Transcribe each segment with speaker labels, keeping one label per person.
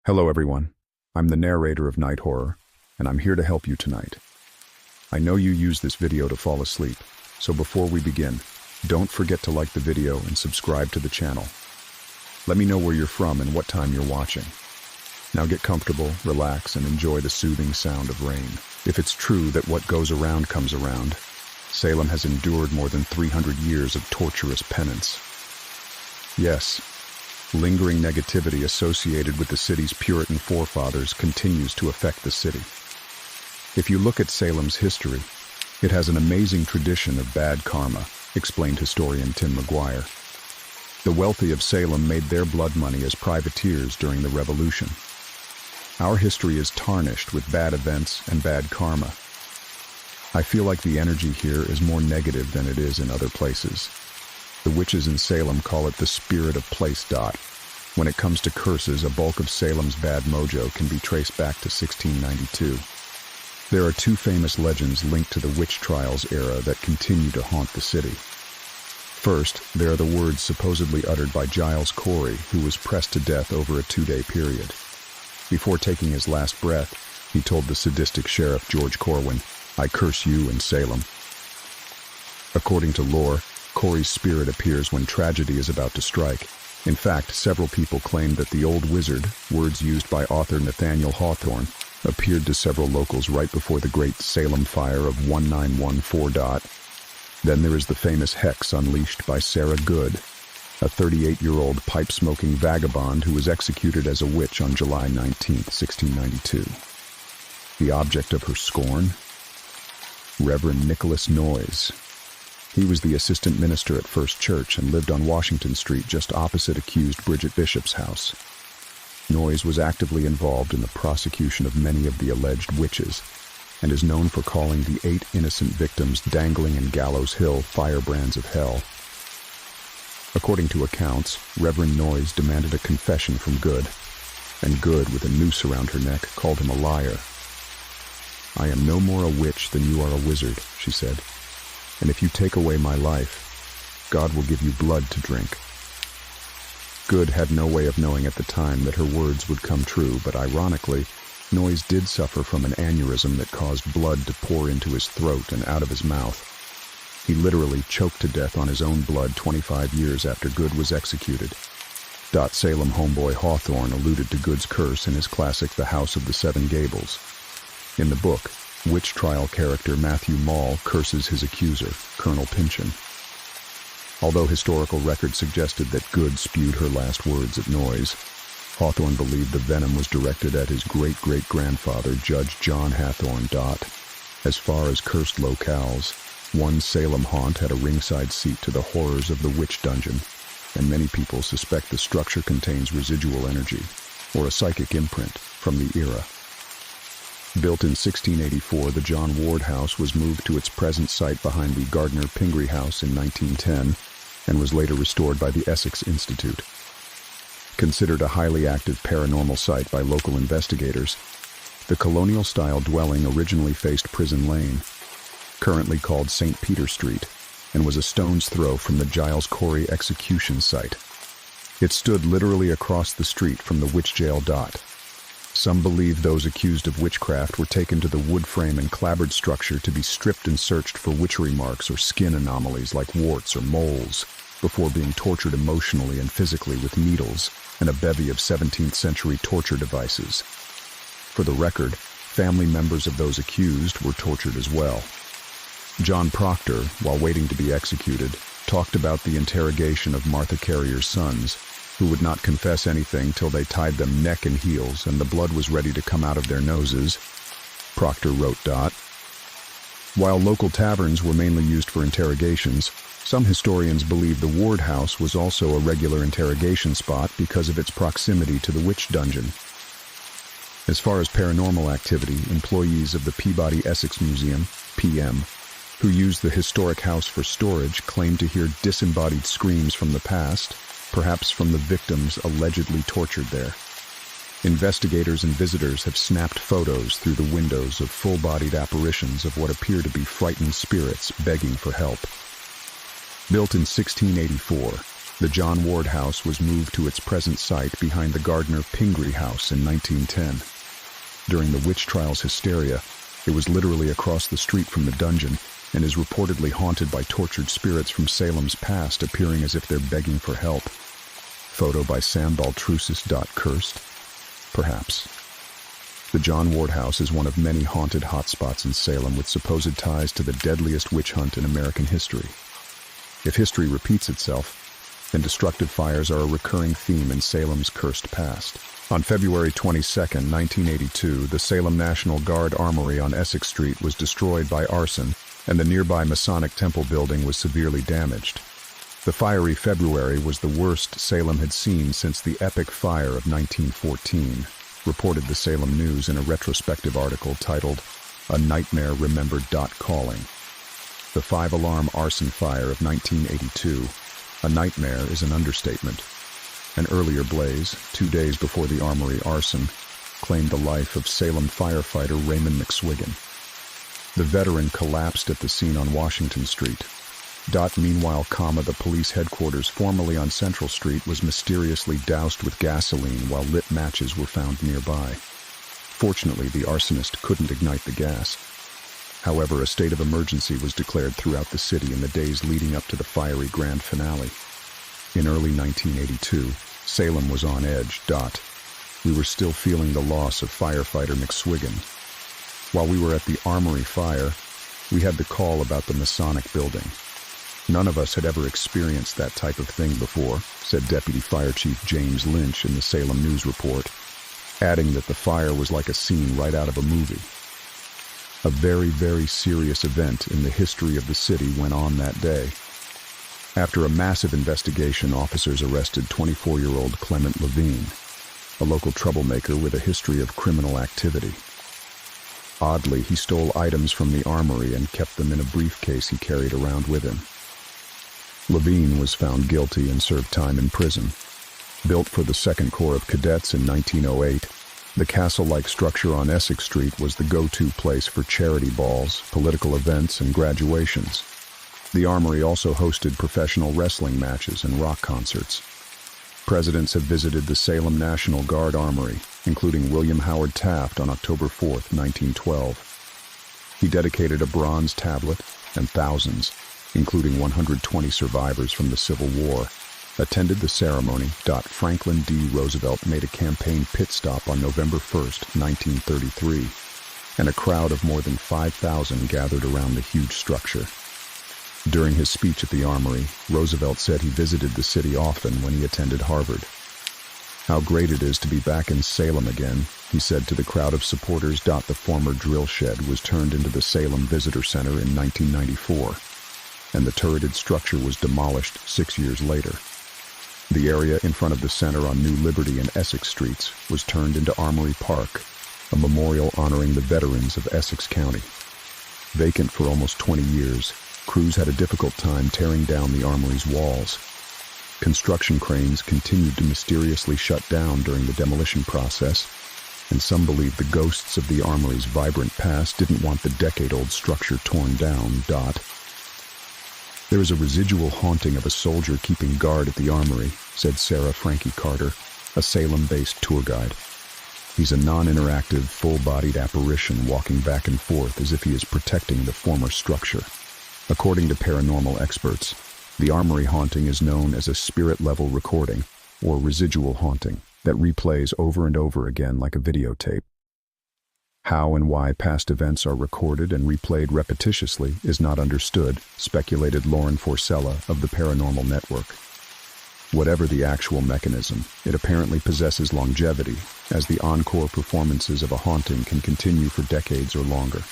Speaker 1: Hello everyone, I'm the narrator of Night Horror, and I'm here to help you tonight. I know you use this video to fall asleep, so before we begin, don't forget to like the video and subscribe to the channel. Let me know where you're from and what time you're watching. Now get comfortable, relax, and enjoy the soothing sound of rain. If it's true that what goes around comes around, Salem has endured more than 300 years of torturous penance. Yes, lingering negativity associated with the city's Puritan forefathers continues to affect the city. If you look at Salem's history, it has an amazing tradition of bad karma, explained historian Tim McGuire. The wealthy of Salem made their blood money as privateers during the Revolution. Our history is tarnished with bad events and bad karma. I feel like the energy here is more negative than it is in other places. The witches in Salem call it the spirit of place. When it comes to curses, a bulk of Salem's bad mojo can be traced back to 1692. There are two famous legends linked to the witch trials era that continue to haunt the city. First, there are the words supposedly uttered by Giles Corey, who was pressed to death over a 2-day period. Before taking his last breath, he told the sadistic sheriff George Corwin, "I curse you in Salem." According to lore, Corey's spirit appears when tragedy is about to strike. In fact, several people claim that the old wizard, words used by author Nathaniel Hawthorne, appeared to several locals right before the Great Salem Fire of 1914. Then there is the famous hex unleashed by Sarah Good, a 38-year-old pipe-smoking vagabond who was executed as a witch on July 19, 1692. The object of her scorn? Reverend Nicholas Noyes. He was the assistant minister at First Church and lived on Washington Street just opposite accused Bridget Bishop's house. Noyes was actively involved in the prosecution of many of the alleged witches and is known for calling the 8 innocent victims dangling in Gallows Hill firebrands of hell. According to accounts, Reverend Noyes demanded a confession from Good, and Good, with a noose around her neck, called him a liar. "I am no more a witch than you are a wizard," she said. "And if you take away my life, God will give you blood to drink." Good had no way of knowing at the time that her words would come true, but ironically, Noyes did suffer from an aneurysm that caused blood to pour into his throat and out of his mouth. He literally choked to death on his own blood 25 years after Good was executed. Salem homeboy Hawthorne alluded to Good's curse in his classic The House of the Seven Gables. In the book, witch trial character Matthew Mall curses his accuser, Colonel Pynchon. Although historical record suggested that Good spewed her last words at Noyes, Hawthorne believed the venom was directed at his great-great-grandfather, Judge John Hathorne. As far as cursed locales, one Salem haunt had a ringside seat to the horrors of the witch dungeon, and many people suspect the structure contains residual energy, or a psychic imprint, from the era. Built in 1684, the John Ward House was moved to its present site behind the Gardner Pingree House in 1910 and was later restored by the Essex Institute. Considered a highly active paranormal site by local investigators, the colonial-style dwelling originally faced Prison Lane, currently called St. Peter Street, and was a stone's throw from the Giles Corey execution site. It stood literally across the street from the witch jail. Some believe those accused of witchcraft were taken to the wood frame and clapboard structure to be stripped and searched for witchery marks or skin anomalies like warts or moles, before being tortured emotionally and physically with needles and a bevy of 17th century torture devices. For the record, family members of those accused were tortured as well. John Proctor, while waiting to be executed, talked about the interrogation of Martha Carrier's sons, who would not confess anything till they tied them neck and heels and the blood was ready to come out of their noses. Proctor wrote. While local taverns were mainly used for interrogations, some historians believe the Ward House was also a regular interrogation spot because of its proximity to the witch dungeon. As far as paranormal activity, employees of the Peabody Essex Museum, PM, who used the historic house for storage, claim to hear disembodied screams from the past, perhaps from the victims allegedly tortured there. Investigators and visitors have snapped photos through the windows of full-bodied apparitions of what appear to be frightened spirits begging for help. Built in 1684, The John Ward House was moved to its present site behind the Gardner Pingree House in 1910. During the witch trials hysteria, it was literally across the street from the dungeon and is reportedly haunted by tortured spirits from Salem's past appearing as if they're begging for help. Photo by sambaltrusis.cursed? Perhaps. The John Ward House is one of many haunted hotspots in Salem with supposed ties to the deadliest witch hunt in American history. If history repeats itself, then destructive fires are a recurring theme in Salem's cursed past. On February 22, 1982, the Salem National Guard Armory on Essex Street was destroyed by arson, and the nearby Masonic Temple building was severely damaged. The fiery February was the worst Salem had seen since the epic fire of 1914, reported the Salem News in a retrospective article titled, "A Nightmare Remembered. Calling." The 5-alarm arson fire of 1982, a nightmare is an understatement. An earlier blaze, 2 days before the armory arson, claimed the life of Salem firefighter Raymond McSwiggan. The veteran collapsed at the scene on Washington Street. Meanwhile, the police headquarters formerly on Central Street was mysteriously doused with gasoline while lit matches were found nearby. Fortunately, the arsonist couldn't ignite the gas. However, a state of emergency was declared throughout the city in the days leading up to the fiery grand finale. In early 1982, Salem was on edge. We were still feeling the loss of firefighter McSwiggan. While we were at the armory fire, we had the call about the Masonic building. None of us had ever experienced that type of thing before, said Deputy Fire Chief James Lynch in the Salem News Report, adding that the fire was like a scene right out of a movie. A very, very serious event in the history of the city went on that day. After a massive investigation, officers arrested 24-year-old Clement Levine, a local troublemaker with a history of criminal activity. Oddly, he stole items from the armory and kept them in a briefcase he carried around with him. Levine was found guilty and served time in prison. Built for the 2nd Corps of Cadets in 1908, the castle-like structure on Essex Street was the go-to place for charity balls, political events, and graduations. The armory also hosted professional wrestling matches and rock concerts. Presidents have visited the Salem National Guard Armory, including William Howard Taft on October 4, 1912. He dedicated a bronze tablet, and thousands, including 120 survivors from the Civil War, attended the ceremony. Franklin D. Roosevelt made a campaign pit stop on November 1, 1933, and a crowd of more than 5,000 gathered around the huge structure. During his speech at the armory, Roosevelt said he visited the city often when he attended Harvard. "How great it is to be back in Salem again," he said to the crowd of supporters. The former drill shed was turned into the Salem Visitor Center in 1994, and the turreted structure was demolished 6 years later. The area in front of the center on New Liberty and Essex Streets was turned into Armory Park, a memorial honoring the veterans of Essex County. Vacant for almost 20 years, crews had a difficult time tearing down the armory's walls. Construction cranes continued to mysteriously shut down during the demolition process, and some believe the ghosts of the armory's vibrant past didn't want the decade-old structure torn down. "There is a residual haunting of a soldier keeping guard at the armory," said Sarah Frankie Carter, a Salem-based tour guide. "He's a non-interactive, full-bodied apparition walking back and forth as if he is protecting the former structure." According to paranormal experts, the armory haunting is known as a spirit-level recording, or residual haunting, that replays over and over again like a videotape. How and why past events are recorded and replayed repetitiously is not understood, speculated Lauren Forcella of the Paranormal Network. Whatever the actual mechanism, it apparently possesses longevity, as the encore performances of a haunting can continue for decades or longer.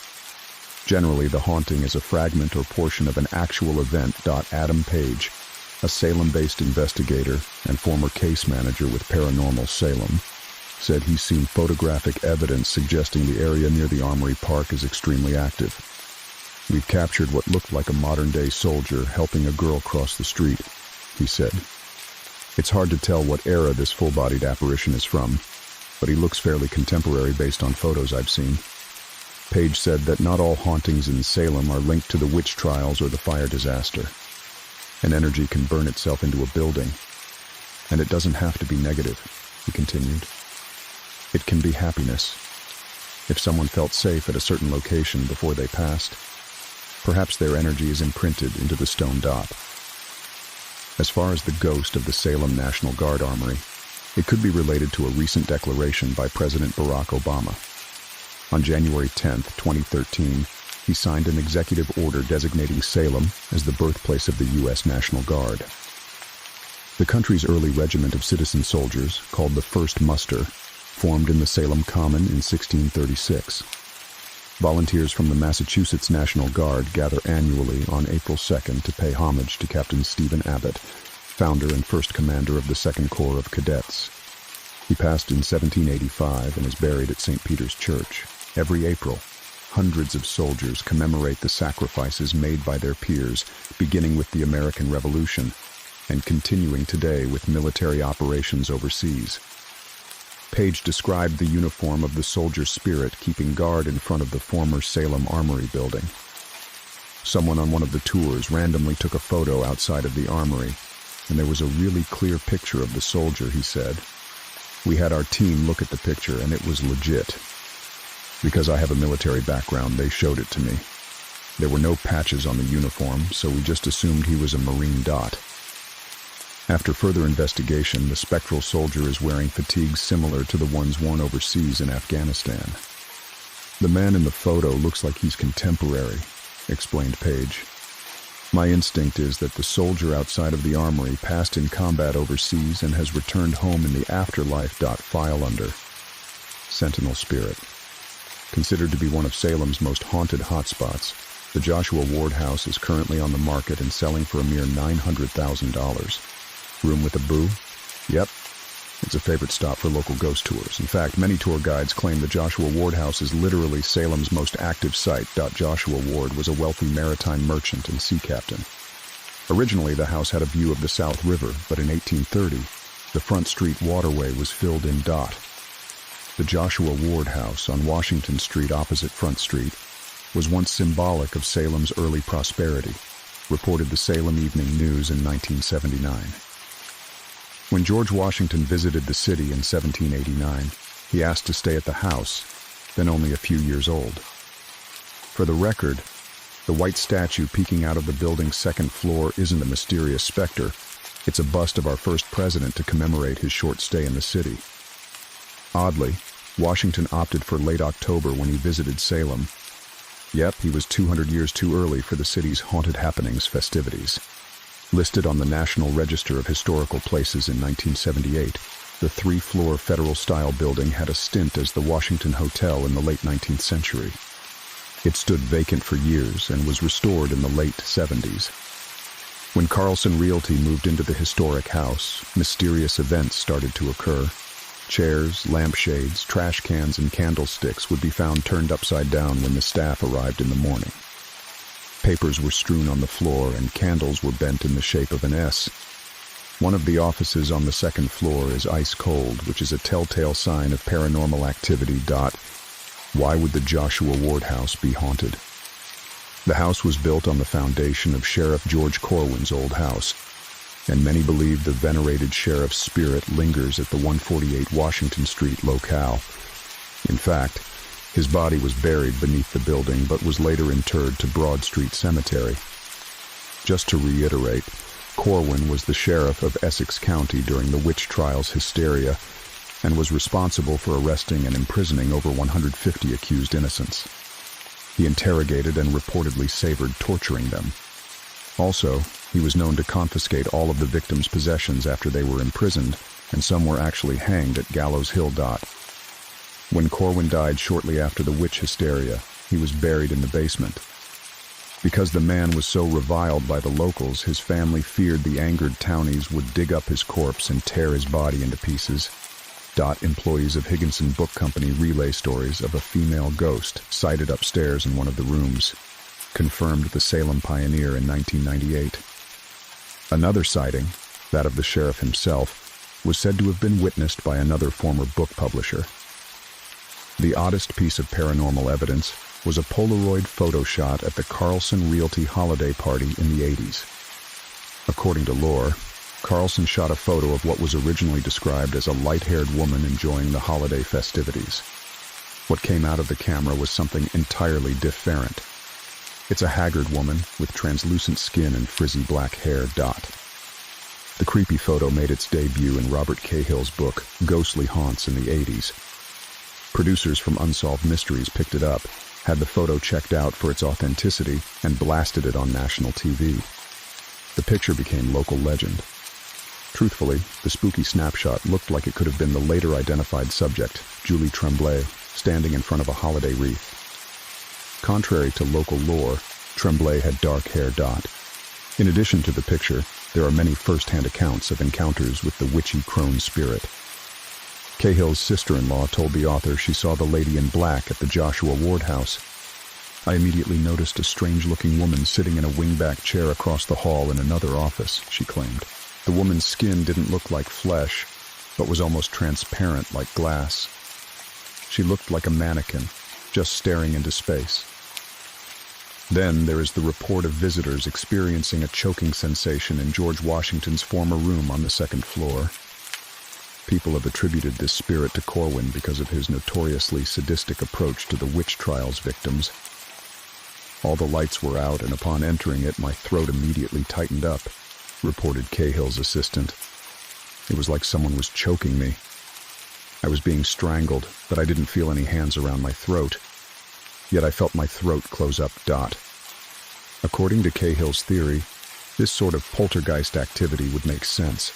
Speaker 1: Generally, the haunting is a fragment or portion of an actual event. Adam Page, a Salem-based investigator and former case manager with Paranormal Salem, said he's seen photographic evidence suggesting the area near the Armory Park is extremely active. "We've captured what looked like a modern-day soldier helping a girl cross the street," he said. "It's hard to tell what era this full-bodied apparition is from, but he looks fairly contemporary based on photos I've seen." Page said that not all hauntings in Salem are linked to the witch trials or the fire disaster. An energy can burn itself into a building, and it doesn't have to be negative, he continued. It can be happiness. If someone felt safe at a certain location before they passed, perhaps their energy is imprinted into the stone dot. As far as the ghost of the Salem National Guard Armory, it could be related to a recent declaration by President Barack Obama. On January 10, 2013, he signed an executive order designating Salem as the birthplace of the U.S. National Guard. The country's early regiment of citizen soldiers, called the First Muster, formed in the Salem Common in 1636. Volunteers from the Massachusetts National Guard gather annually on April 2nd to pay homage to Captain Stephen Abbott, founder and first commander of the 2nd Corps of Cadets. He passed in 1785 and is buried at St. Peter's Church. Every April, hundreds of soldiers commemorate the sacrifices made by their peers, beginning with the American Revolution and continuing today with military operations overseas. Page described the uniform of the soldier spirit keeping guard in front of the former Salem Armory building. Someone on one of the tours randomly took a photo outside of the armory, and there was a really clear picture of the soldier, he said. We had our team look at the picture, and it was legit. Because I have a military background, they showed it to me. There were no patches on the uniform, so we just assumed he was a Marine dot. After further investigation, the spectral soldier is wearing fatigues similar to the ones worn overseas in Afghanistan. The man in the photo looks like he's contemporary, explained Page. My instinct is that the soldier outside of the armory passed in combat overseas and has returned home in the afterlife. File under Sentinel Spirit. Considered to be one of Salem's most haunted hotspots, the Joshua Ward House is currently on the market and selling for a mere $900,000. Room with a boo? Yep. It's a favorite stop for local ghost tours. In fact, many tour guides claim the Joshua Ward House is literally Salem's most active site. Joshua Ward was a wealthy maritime merchant and sea captain. Originally, the house had a view of the South River, but in 1830, the Front Street waterway was filled in. The Joshua Ward House on Washington Street opposite Front Street was once symbolic of Salem's early prosperity, reported the Salem Evening News in 1979. When George Washington visited the city in 1789, he asked to stay at the house, then only a few years old. For the record, the white statue peeking out of the building's second floor isn't a mysterious specter. It's a bust of our first president to commemorate his short stay in the city. Oddly, Washington opted for late October when he visited Salem. Yep, he was 200 years too early for the city's haunted happenings festivities. Listed on the National Register of Historical Places in 1978, the 3-floor Federal-style building had a stint as the Washington Hotel in the late 19th century. It stood vacant for years and was restored in the late 70s. When Carlson Realty moved into the historic house, mysterious events started to occur. Chairs, lampshades, trash cans, and candlesticks would be found turned upside down when the staff arrived in the morning. Papers were strewn on the floor and candles were bent in the shape of an S. One of the offices on the second floor is ice cold, which is a telltale sign of paranormal activity. Why would the Joshua Ward House be haunted? The house was built on the foundation of Sheriff George Corwin's old house, and many believe the venerated sheriff's spirit lingers at the 148 Washington Street locale. In fact, his body was buried beneath the building but was later interred to Broad Street Cemetery. Just to reiterate, Corwin was the sheriff of Essex County during the witch trials hysteria and was responsible for arresting and imprisoning over 150 accused innocents. He interrogated and reportedly savored torturing them. Also, he was known to confiscate all of the victims' possessions after they were imprisoned, and some were actually hanged at Gallows Hill. When Corwin died shortly after the witch hysteria, he was buried in the basement. Because the man was so reviled by the locals, his family feared the angered townies would dig up his corpse and tear his body into pieces. Employees of Higginson Book Company relay stories of a female ghost sighted upstairs in one of the rooms, confirmed the Salem Pioneer in 1998. Another sighting, that of the sheriff himself, was said to have been witnessed by another former book publisher. The oddest piece of paranormal evidence was a Polaroid photo shot at the Carlson Realty holiday party in the 80s. According to lore, Carlson shot a photo of what was originally described as a light-haired woman enjoying the holiday festivities. What came out of the camera was something entirely different. It's a haggard woman with translucent skin and frizzy black hair. The creepy photo made its debut in Robert Cahill's book, Ghostly Haunts, in the 80s. Producers from Unsolved Mysteries picked it up, had the photo checked out for its authenticity, and blasted it on national TV. The picture became local legend. Truthfully, the spooky snapshot looked like it could have been the later identified subject, Julie Tremblay, standing in front of a holiday wreath. Contrary to local lore, Tremblay had dark hair. In addition to the picture, there are many first-hand accounts of encounters with the witchy crone spirit. Cahill's sister-in-law told the author she saw the lady in black at the Joshua Ward house. I immediately noticed a strange-looking woman sitting in a wingback chair across the hall in another office, she claimed. The woman's skin didn't look like flesh, but was almost transparent like glass. She looked like a mannequin, just staring into space. Then there is the report of visitors experiencing a choking sensation in George Washington's former room on the second floor. People have attributed this spirit to Corwin because of his notoriously sadistic approach to the witch trials victims. All the lights were out, and upon entering it, my throat immediately tightened up, reported Cahill's assistant. It was like someone was choking me. I was being strangled, but I didn't feel any hands around my throat. Yet I felt my throat close up. According to Cahill's theory, this sort of poltergeist activity would make sense.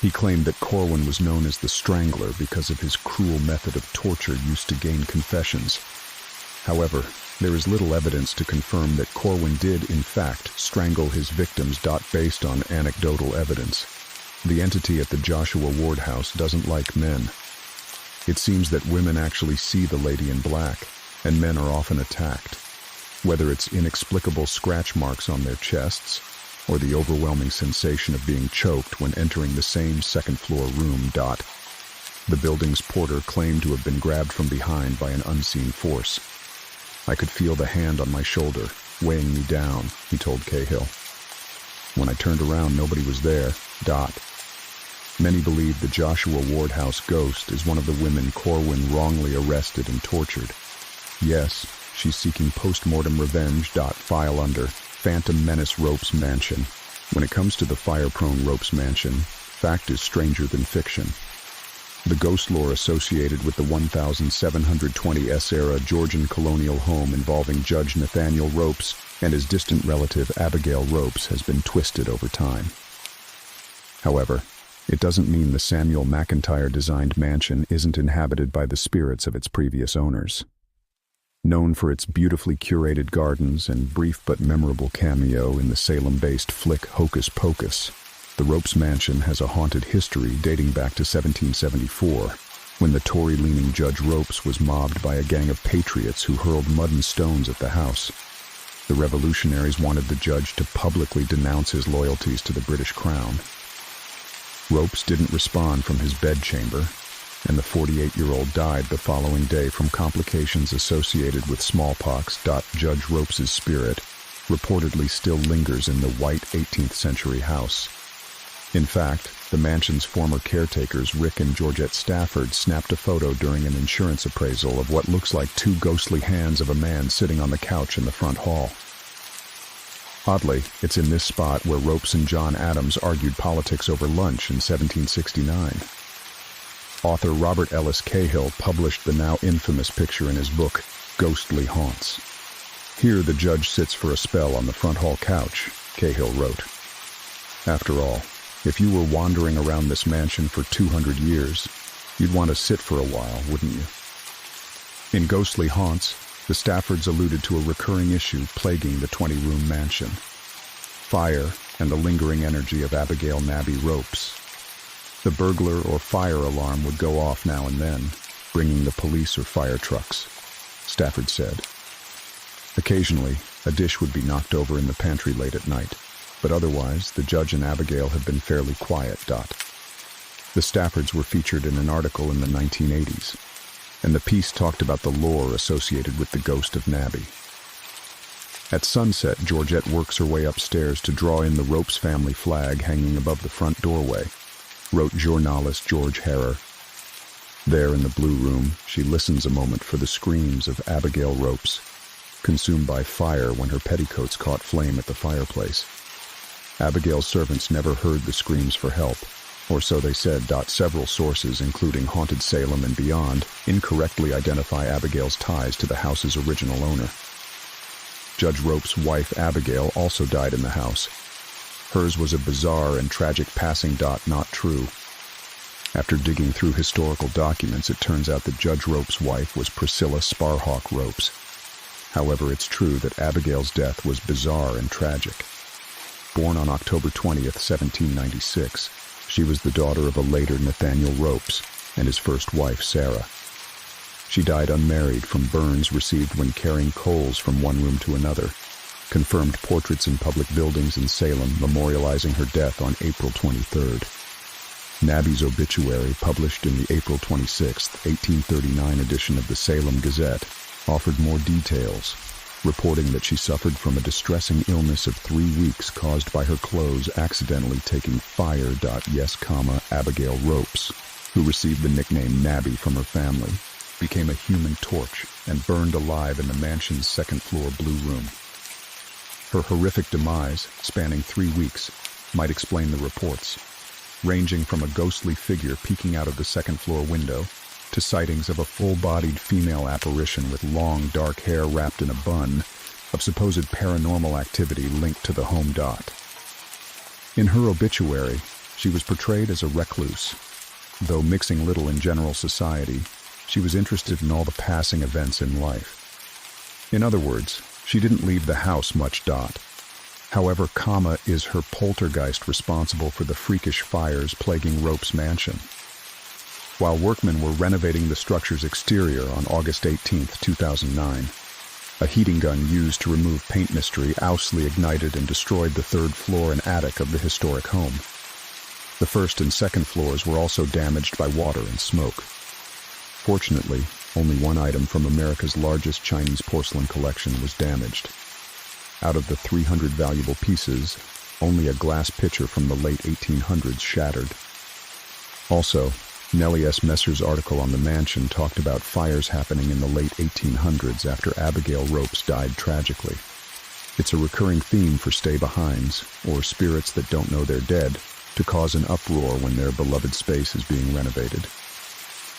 Speaker 1: He claimed that Corwin was known as the Strangler because of his cruel method of torture used to gain confessions. However, there is little evidence to confirm that Corwin did, in fact, strangle his victims. Based on anecdotal evidence, the entity at the Joshua Ward house doesn't like men. It seems that women actually see the lady in black, and men are often attacked. Whether it's inexplicable scratch marks on their chests, or the overwhelming sensation of being choked when entering the same second-floor room. The building's porter claimed to have been grabbed from behind by an unseen force. I could feel the hand on my shoulder, weighing me down, he told Cahill. When I turned around, nobody was there. Many believe the Joshua Ward house ghost is one of the women Corwin wrongly arrested and tortured. Yes, she's seeking post-mortem revenge. File under Phantom Menace Ropes Mansion. When it comes to the fire-prone Ropes Mansion, fact is stranger than fiction. The ghost lore associated with the 1720s-era Georgian colonial home involving Judge Nathaniel Ropes and his distant relative Abigail Ropes has been twisted over time. However, it doesn't mean the Samuel McIntyre-designed mansion isn't inhabited by the spirits of its previous owners. Known for its beautifully curated gardens and brief but memorable cameo in the Salem-based flick Hocus Pocus, the Ropes Mansion has a haunted history dating back to 1774, when the Tory-leaning Judge Ropes was mobbed by a gang of patriots who hurled mud and stones at the house. The revolutionaries wanted the judge to publicly denounce his loyalties to the British Crown. Ropes didn't respond from his bedchamber, and the 48-year-old died the following day from complications associated with smallpox. Judge Ropes's spirit reportedly still lingers in the white 18th century house. In fact, the mansion's former caretakers Rick and Georgette Stafford snapped a photo during an insurance appraisal of what looks like two ghostly hands of a man sitting on the couch in the front hall. Oddly, it's in this spot where Ropes and John Adams argued politics over lunch in 1769. Author Robert Ellis Cahill published the now infamous picture in his book, Ghostly Haunts. Here the judge sits for a spell on the front hall couch, Cahill wrote. After all, if you were wandering around this mansion for 200 years, you'd want to sit for a while, wouldn't you? In Ghostly Haunts, the Staffords alluded to a recurring issue plaguing the 20-room mansion: fire and the lingering energy of Abigail Nabby Ropes. The burglar or fire alarm would go off now and then, bringing the police or fire trucks, Stafford said. Occasionally, a dish would be knocked over in the pantry late at night, but otherwise, the judge and Abigail have been fairly quiet. The Staffords were featured in an article in the 1980s, and the piece talked about the lore associated with the ghost of Nabby. At sunset, Georgette works her way upstairs to draw in the Ropes family flag hanging above the front doorway, wrote journalist George Harrer. There in the blue room, she listens a moment for the screams of Abigail Ropes, consumed by fire when her petticoats caught flame at the fireplace. Abigail's servants never heard the screams for help, or so they said. Several sources, including Haunted Salem and beyond, incorrectly identify Abigail's ties to the house's original owner. Judge Ropes' wife, Abigail, also died in the house. Hers was a bizarre and tragic passing. Not true. After digging through historical documents, it turns out that Judge Ropes' wife was Priscilla Sparhawk Ropes. However, it's true that Abigail's death was bizarre and tragic. Born on October 20th, 1796, she was the daughter of a later Nathaniel Ropes and his first wife, Sarah. She died unmarried from burns received when carrying coals from one room to another. Confirmed portraits in public buildings in Salem memorializing her death on April 23rd. Nabby's obituary, published in the April 26, 1839 edition of the Salem Gazette, offered more details, reporting that she suffered from a distressing illness of 3 weeks caused by her clothes accidentally taking fire. Yes, Abigail Ropes, who received the nickname Nabby from her family, became a human torch and burned alive in the mansion's second-floor blue room. Her horrific demise, spanning 3 weeks, might explain the reports, ranging from a ghostly figure peeking out of the second-floor window to sightings of a full-bodied female apparition with long, dark hair wrapped in a bun, of supposed paranormal activity linked to the home. In her obituary, she was portrayed as a recluse. Though mixing little in general society, she was interested in all the passing events in life. In other words, she didn't leave the house much. However, is her poltergeist responsible for the freakish fires plaguing Ropes Mansion? While workmen were renovating the structure's exterior on August 18, 2009, a heating gun used to remove paint mystery ousely ignited and destroyed the third floor and attic of the historic home. The first and second floors were also damaged by water and smoke. Fortunately, only one item from America's largest Chinese porcelain collection was damaged. Out of the 300 valuable pieces, only a glass pitcher from the late 1800s shattered. Also, Nellie S. Messer's article on the mansion talked about fires happening in the late 1800s after Abigail Ropes died tragically. It's a recurring theme for stay-behinds, or spirits that don't know they're dead, to cause an uproar when their beloved space is being renovated.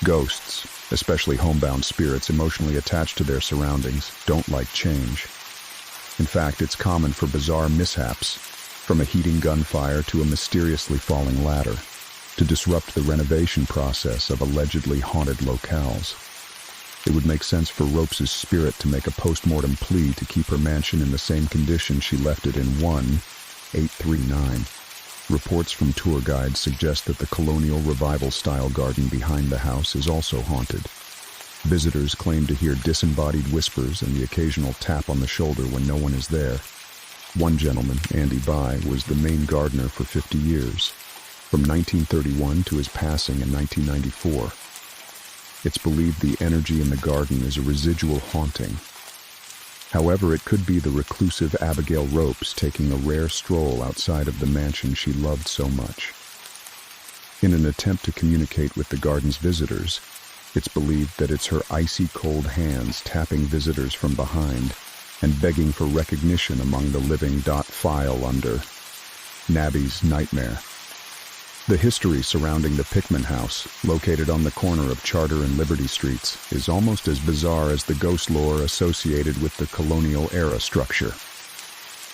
Speaker 1: Ghosts, especially homebound spirits emotionally attached to their surroundings, don't like change. In fact, it's common for bizarre mishaps, from a heating gunfire to a mysteriously falling ladder, to disrupt the renovation process of allegedly haunted locales. It would make sense for Ropes' spirit to make a post-mortem plea to keep her mansion in the same condition she left it in 1839. Reports from tour guides suggest that the colonial revival-style garden behind the house is also haunted. Visitors claim to hear disembodied whispers and the occasional tap on the shoulder when no one is there. One gentleman, Andy By, was the main gardener for 50 years, from 1931 to his passing in 1994. It's believed the energy in the garden is a residual haunting. However, it could be the reclusive Abigail Ropes taking a rare stroll outside of the mansion she loved so much. In an attempt to communicate with the garden's visitors, it's believed that it's her icy cold hands tapping visitors from behind and begging for recognition among the living. File under Nabby's Nightmare. The history surrounding the Pickman House, located on the corner of Charter and Liberty Streets, is almost as bizarre as the ghost lore associated with the colonial-era structure.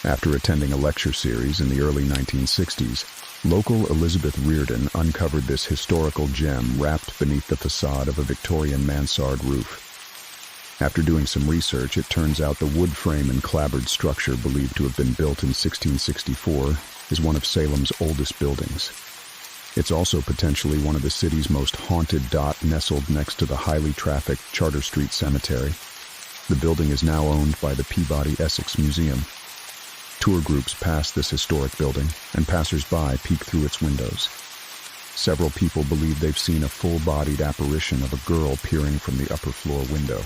Speaker 1: After attending a lecture series in the early 1960s, local Elizabeth Reardon uncovered this historical gem wrapped beneath the facade of a Victorian mansard roof. After doing some research, it turns out the wood frame and clapboard structure believed to have been built in 1664 is one of Salem's oldest buildings. It's also potentially one of the city's most haunted. Nestled next to the highly trafficked Charter Street Cemetery. The building is now owned by the Peabody Essex Museum. Tour groups pass this historic building, and passers-by peek through its windows. Several people believe they've seen a full-bodied apparition of a girl peering from the upper floor window.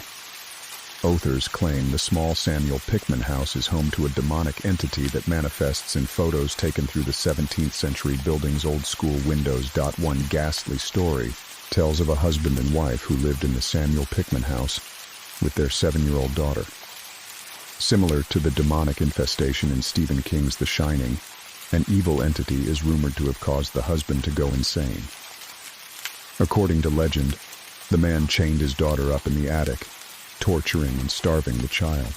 Speaker 1: Authors claim the small Samuel Pickman house is home to a demonic entity that manifests in photos taken through the 17th century building's old-school windows. One ghastly story tells of a husband and wife who lived in the Samuel Pickman house with their 7-year-old daughter. Similar to the demonic infestation in Stephen King's The Shining, an evil entity is rumored to have caused the husband to go insane. According to legend, the man chained his daughter up in the attic, torturing and starving the child.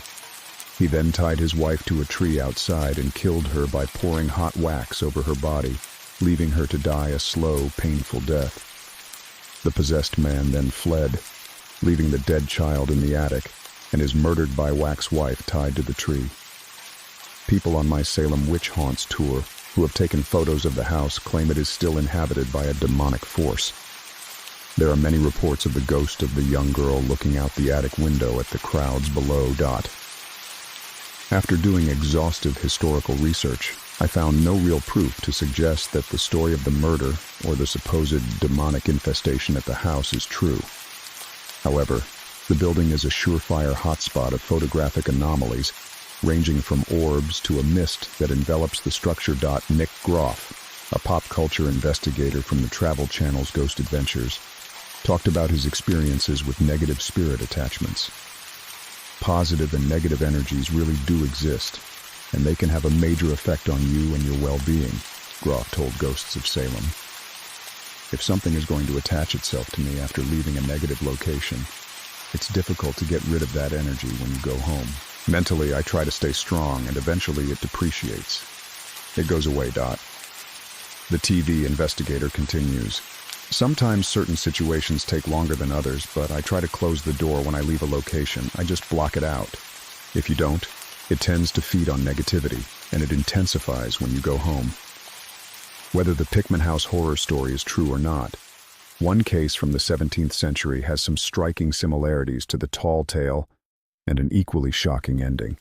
Speaker 1: He then tied his wife to a tree outside and killed her by pouring hot wax over her body, leaving her to die a slow, painful death. The possessed man then fled, leaving the dead child in the attic, and is murdered by Wax's wife tied to the tree. People on my Salem Witch Haunts tour who have taken photos of the house claim it is still inhabited by a demonic force. There are many reports of the ghost of the young girl looking out the attic window at the crowds below. After doing exhaustive historical research, I found no real proof to suggest that the story of the murder or the supposed demonic infestation at the house is true. However, the building is a surefire hotspot of photographic anomalies, ranging from orbs to a mist that envelops the structure. Nick Groff, a pop culture investigator from the Travel Channel's Ghost Adventures, talked about his experiences with negative spirit attachments. Positive and negative energies really do exist, and they can have a major effect on you and your well-being, Groff told Ghosts of Salem. If something is going to attach itself to me after leaving a negative location, it's difficult to get rid of that energy when you go home. Mentally, I try to stay strong, and eventually it depreciates. It goes away. The TV investigator continues. Sometimes certain situations take longer than others, but I try to close the door when I leave a location. I just block it out. If you don't, it tends to feed on negativity, and it intensifies when you go home. Whether the Pickman House horror story is true or not, one case from the 17th century has some striking similarities to the tall tale and an equally shocking ending.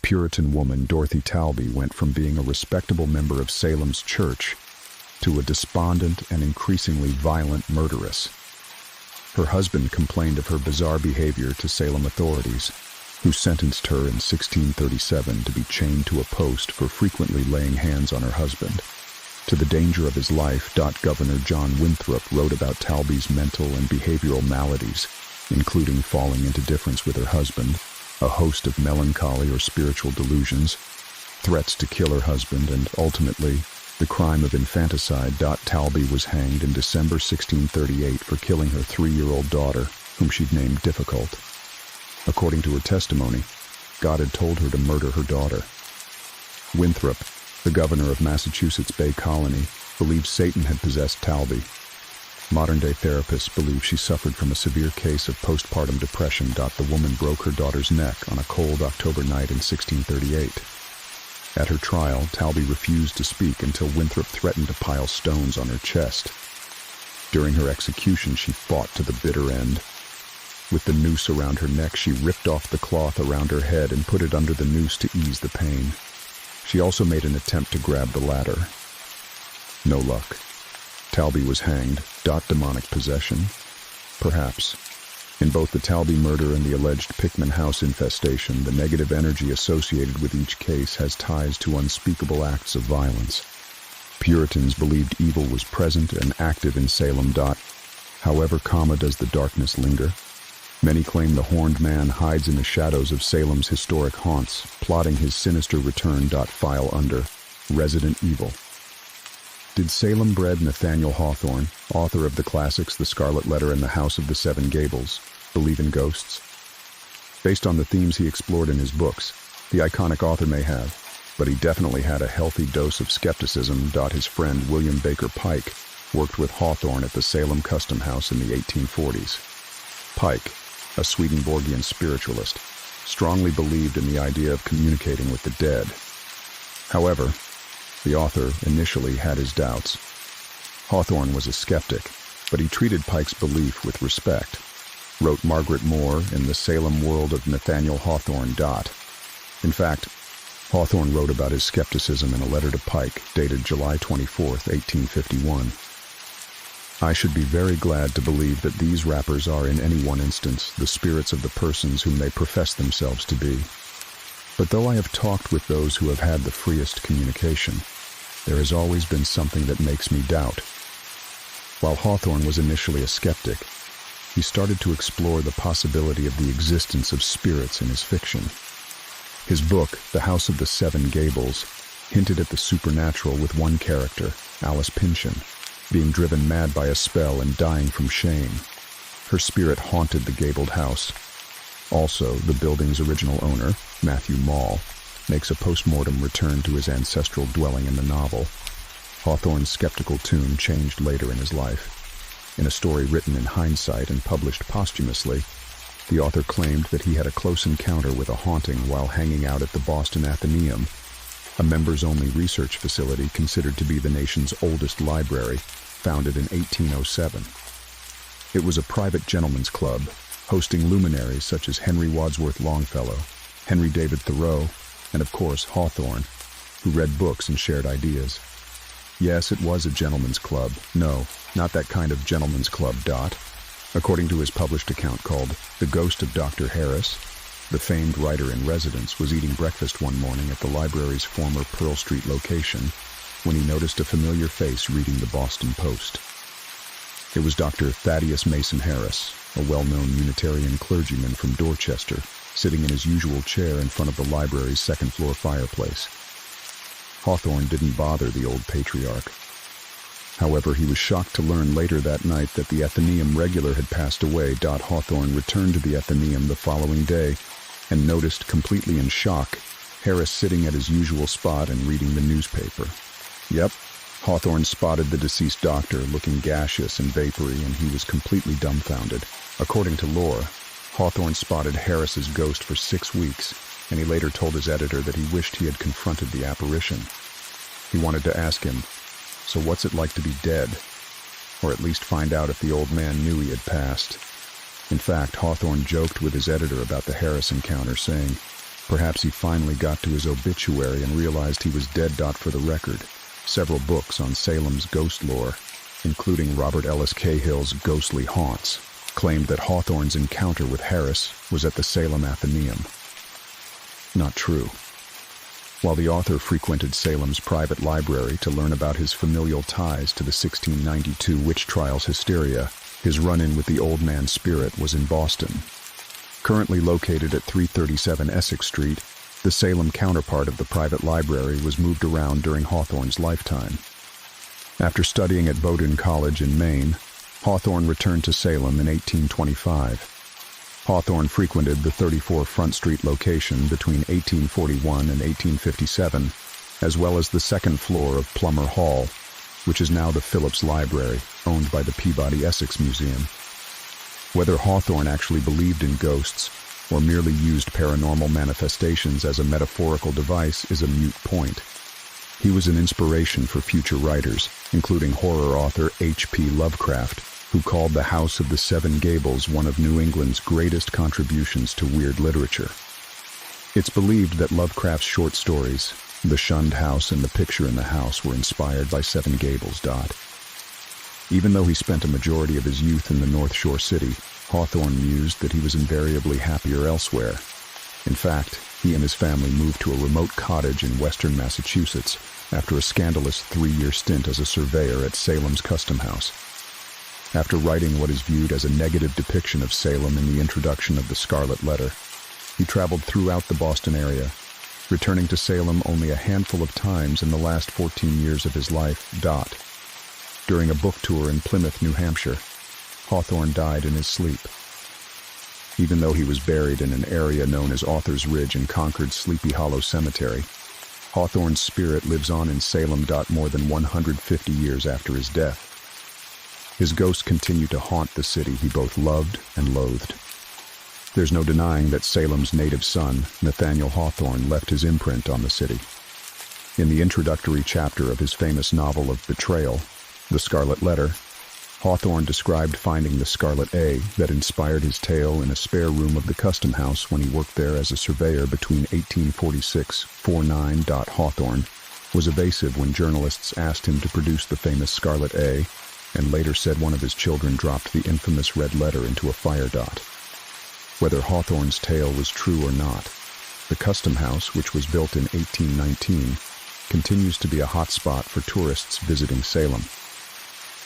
Speaker 1: Puritan woman Dorothy Talby went from being a respectable member of Salem's church to a despondent and increasingly violent murderess. Her husband complained of her bizarre behavior to Salem authorities, who sentenced her in 1637 to be chained to a post for frequently laying hands on her husband. To the danger of his life, Governor John Winthrop wrote about Talby's mental and behavioral maladies, including falling into difference with her husband, a host of melancholy or spiritual delusions, threats to kill her husband, and ultimately, the crime of infanticide. Talby was hanged in December 1638 for killing her 3-year-old daughter, whom she'd named Difficult. According to her testimony, God had told her to murder her daughter. Winthrop, the governor of Massachusetts Bay Colony, believed Satan had possessed Talby. Modern-day therapists believe she suffered from a severe case of postpartum depression. The woman broke her daughter's neck on a cold October night in 1638. At her trial, Talby refused to speak until Winthrop threatened to pile stones on her chest. During her execution, she fought to the bitter end. With the noose around her neck, she ripped off the cloth around her head and put it under the noose to ease the pain. She also made an attempt to grab the ladder. No luck. Talby was hanged. Demonic possession? Perhaps. In both the Talby murder and the alleged Pickman House infestation, the negative energy associated with each case has ties to unspeakable acts of violence. Puritans believed evil was present and active in Salem. However, does the darkness linger? Many claim the horned man hides in the shadows of Salem's historic haunts, plotting his sinister return. File under Resident Evil. Did Salem-bred Nathaniel Hawthorne, author of the classics The Scarlet Letter and The House of the Seven Gables, believe in ghosts? Based on the themes he explored in his books, the iconic author may have, but he definitely had a healthy dose of skepticism. His friend William Baker Pike worked with Hawthorne at the Salem Custom House in the 1840s. Pike, a Swedenborgian spiritualist, strongly believed in the idea of communicating with the dead. However, the author initially had his doubts. Hawthorne was a skeptic, but he treated Pike's belief with respect, wrote Margaret Moore in The Salem World of Nathaniel Hawthorne. In fact, Hawthorne wrote about his skepticism in a letter to Pike dated July 24, 1851. I should be very glad to believe that these rappers are in any one instance the spirits of the persons whom they profess themselves to be. But though I have talked with those who have had the freest communication, there has always been something that makes me doubt. While Hawthorne was initially a skeptic, he started to explore the possibility of the existence of spirits in his fiction. His book, The House of the Seven Gables, hinted at the supernatural with one character, Alice Pynchon, being driven mad by a spell and dying from shame. Her spirit haunted the gabled house. Also, the building's original owner, Matthew Mall, makes a post-mortem return to his ancestral dwelling in the novel. Hawthorne's skeptical tune changed later in his life. In a story written in hindsight and published posthumously, the author claimed that he had a close encounter with a haunting while hanging out at the Boston Athenaeum, a members-only research facility considered to be the nation's oldest library, founded in 1807. It was a private gentleman's club, hosting luminaries such as Henry Wadsworth Longfellow, Henry David Thoreau, and of course Hawthorne, who read books and shared ideas. Yes, it was a gentleman's club. No, not that kind of gentleman's club. According to his published account called The Ghost of Dr. Harris, the famed writer-in-residence was eating breakfast one morning at the library's former Pearl Street location when he noticed a familiar face reading the Boston Post. It was Dr. Thaddeus Mason Harris, a well-known Unitarian clergyman from Dorchester, sitting in his usual chair in front of the library's second-floor fireplace. Hawthorne didn't bother the old patriarch. However, he was shocked to learn later that night that the Athenaeum regular had passed away. Hawthorne returned to the Athenaeum the following day and noticed, completely in shock, Harris sitting at his usual spot and reading the newspaper. Yep, Hawthorne spotted the deceased doctor looking gaseous and vapory, and he was completely dumbfounded. According to lore, Hawthorne spotted Harris's ghost for 6 weeks, and he later told his editor that he wished he had confronted the apparition. He wanted to ask him, "So what's it like to be dead?" Or at least find out if the old man knew he had passed. In fact, Hawthorne joked with his editor about the Harris encounter, saying, perhaps he finally got to his obituary and realized he was dead. For the record, several books on Salem's ghost lore, including Robert Ellis Cahill's Ghostly Haunts, claimed that Hawthorne's encounter with Harris was at the Salem Athenaeum. Not true. While the author frequented Salem's private library to learn about his familial ties to the 1692 witch trials hysteria, his run-in with the old man's spirit was in Boston. Currently located at 337 Essex Street, the Salem counterpart of the private library was moved around during Hawthorne's lifetime. After studying at Bowdoin College in Maine, Hawthorne returned to Salem in 1825. Hawthorne frequented the 34 Front Street location between 1841 and 1857, as well as the second floor of Plummer Hall, which is now the Phillips Library, owned by the Peabody Essex Museum. Whether Hawthorne actually believed in ghosts or merely used paranormal manifestations as a metaphorical device is a moot point. He was an inspiration for future writers, including horror author H.P. Lovecraft, who called The House of the Seven Gables one of New England's greatest contributions to weird literature. It's believed that Lovecraft's short stories, The Shunned House and The Picture in the House, were inspired by Seven Gables. Even though he spent a majority of his youth in the North Shore city, Hawthorne mused that he was invariably happier elsewhere. In fact, he and his family moved to a remote cottage in western Massachusetts after a scandalous 3-year stint as a surveyor at Salem's Custom House. After writing what is viewed as a negative depiction of Salem in the introduction of The Scarlet Letter, he traveled throughout the Boston area, returning to Salem only a handful of times in the last 14 years of his life. During a book tour in Plymouth, New Hampshire, Hawthorne died in his sleep. Even though he was buried in an area known as Author's Ridge in Concord's Sleepy Hollow Cemetery, Hawthorne's spirit lives on in Salem. More than 150 years after his death. His ghosts continue to haunt the city he both loved and loathed. There's no denying that Salem's native son, Nathaniel Hawthorne, left his imprint on the city. In the introductory chapter of his famous novel of betrayal, The Scarlet Letter, Hawthorne described finding the Scarlet A that inspired his tale in a spare room of the Custom House when he worked there as a surveyor between 1846-49. Hawthorne was evasive when journalists asked him to produce the famous Scarlet A, and later said one of his children dropped the infamous red letter into a fire dot. Whether Hawthorne's tale was true or not, the Custom House, which was built in 1819, continues to be a hot spot for tourists visiting Salem.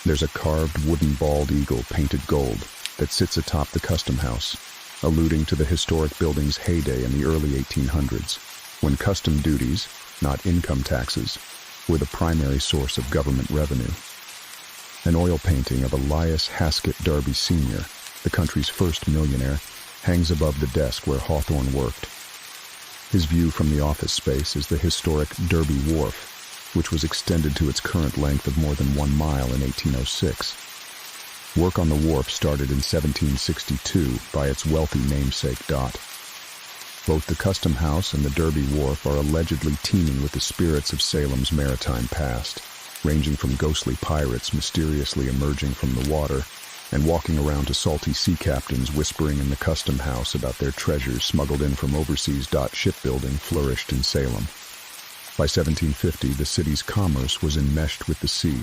Speaker 1: There's a carved wooden bald eagle painted gold that sits atop the Custom House, alluding to the historic building's heyday in the early 1800s, when custom duties, not income taxes, were the primary source of government revenue. An oil painting of Elias Haskett Darby Sr., the country's first millionaire, hangs above the desk where Hawthorne worked. His view from the office space is the historic Derby Wharf, which was extended to its current length of more than 1 mile in 1806. Work on the wharf started in 1762 by its wealthy namesake Dot. Both the Custom House and the Derby Wharf are allegedly teeming with the spirits of Salem's maritime past, ranging from ghostly pirates mysteriously emerging from the water and walking around to salty sea captains whispering in the Custom House about their treasures smuggled in from overseas. Shipbuilding flourished in Salem. By 1750, the city's commerce was enmeshed with the sea,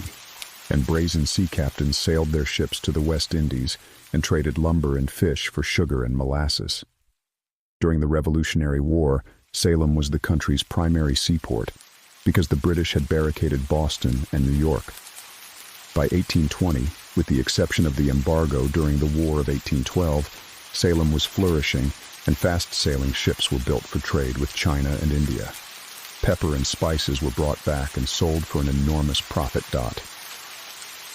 Speaker 1: and brazen sea captains sailed their ships to the West Indies and traded lumber and fish for sugar and molasses. During the Revolutionary War, Salem was the country's primary seaport because the British had barricaded Boston and New York. By 1820, with the exception of the embargo during the War of 1812, Salem was flourishing and fast-sailing ships were built for trade with China and India. Pepper and spices were brought back and sold for an enormous profit.